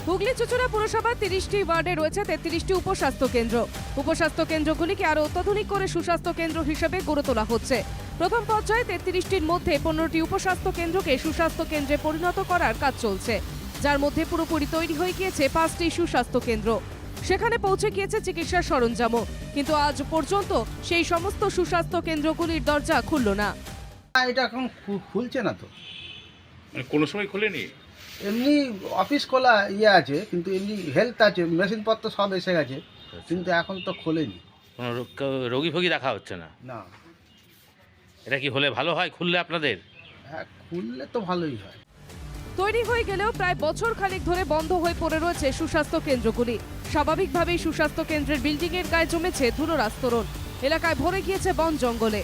হুগলি চুঁচুড়া পুরসভার 30টি ওয়ার্ডে রয়েছে 33টি উপস্বাস্থ্য কেন্দ্র। উপস্বাস্থ্য কেন্দ্রগুলিকে আরো অত্যাধুনিক করে সুস্বাস্থ্য কেন্দ্র হিসেবে গড়ে তোলা হচ্ছে। প্রথম পর্যায়ে 33টির মধ্যে 15টি উপস্বাস্থ্য কেন্দ্রকে সুস্বাস্থ্য কেন্দ্রে পরিণত করার কাজ চলছে, যার মধ্যে পুরোপুরি তৈরি হয়ে গিয়েছে 5টি সুস্বাস্থ্য কেন্দ্র। সেখানে পৌঁছে গিয়েছে চিকিৎসার সরঞ্জামও, কিন্তু আজ পর্যন্ত সেই সমস্ত সুস্বাস্থ্য কেন্দ্রগুলির দরজা খুলল না। এটা এখন খুলছে না তো। মানে কোনো সময় খোলেনি? এমনি অফিস খোলা আছে, কিন্তু এমনি হেলথ আছে, মেশিনপত্র সব এসে গেছে, কিন্তু এখন তো খোলেনি। কোনো রোগী ফোগী দেখা হচ্ছে না? না। এটা কি হলে ভালো হয় খুললে আপনাদের? হ্যাঁ, খুললে তো ভালোই হয়। তৈরি হয়ে গেলেও প্রায় বছর খানেক ধরে বন্ধ হয়ে পড়ে রয়েছে সুস্বাস্থ্য কেন্দ্রগুলি। স্বাভাবিকভাবেই সুস্বাস্থ্য কেন্দ্রের বিল্ডিংয়ের গায়ে জমেছে ধুলোর আস্তরণ, এলাকায় ভরে গিয়েছে বন জঙ্গলে।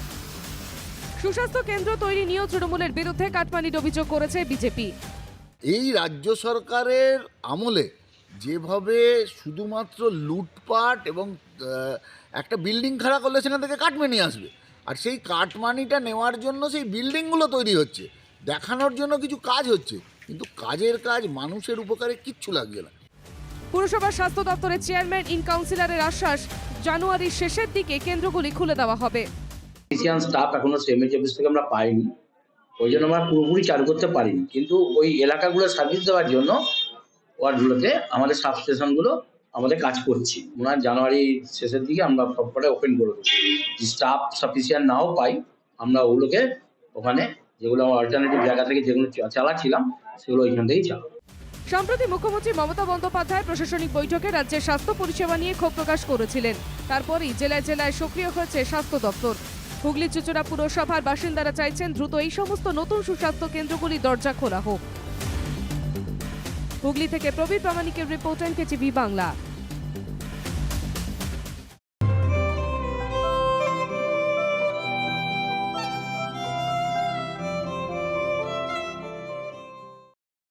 সুস্বাস্থ্য কেন্দ্র তৈরি নিয়েও তৃণমূলের বিরুদ্ধে কাটমানির অভিযোগ করেছে বিজেপি। এই রাজ্য সরকারের আমলে যেভাবে শুধুমাত্র লুটপাট এবং একটা বিল্ডিং খাড়া করলে সেখান থেকে কাটমানি আসবে, আর সেই কাটমানিটা নেওয়ার জন্য সেই বিল্ডিংগুলো তৈরি হচ্ছে, দেখানোর জন্য কিছু কাজ হচ্ছে, কিন্তু কাজের কাজ মানুষের উপকারে কিচ্ছু লাগছে না। পুরসভার স্বাস্থ্য দপ্তরের চেয়ারম্যান ইন কাউন্সিলরের আশ্বাস, জানুয়ারির শেষের দিকে কেন্দ্রগুলি খুলে দেওয়া হবে। ফিজিশিয়ান স্টাফ এখনো সিএমএইচ অফিস থেকে আমরা পাইনি, ওই জন্য আমরা পুরোপুরি চালু করতে পারিনি। কিন্তু ওই এলাকাগুলো সার্ভিস দেওয়ার জন্য ওয়ার্ডগুলোতে আমাদের সাব স্টেশনগুলো আমাদের কাজ করছি। মনে হয় জানুয়ারি শেষের দিকে আমরা সবকটা ওপেন করে দেবো। স্টাফ সাফিসিয়েন্ট নাও পাই, আমরা ওগুলোকে ওখানে যেগুলো অল্টারনেটিভ জায়গা থেকে যেগুলো চালাচ্ছিলাম সেগুলো ওইখান থেকেই চালাবো। সম্প্রতি মুখ্যমন্ত্রী মমতা বন্দ্যোপাধ্যায় প্রশাসনিক বৈঠকে রাজ্যের স্বাস্থ্য পরিষেবা নিয়ে ক্ষোভ প্রকাশ করেছিলেন। তারপরই জেলায় জেলায় সক্রিয় হয়েছে স্বাস্থ্য দপ্তর। হুগলি চুঁচুড়া পুরসভার বাসিন্দারা চাইছেন দ্রুত এই সমস্ত নতুন সুস্বাস্থ্য কেন্দ্রগুলি দরজা খোলা হোক। হুগলি থেকে প্রবীর প্রামাণিকের রিপোর্ট, NKTV বাংলা।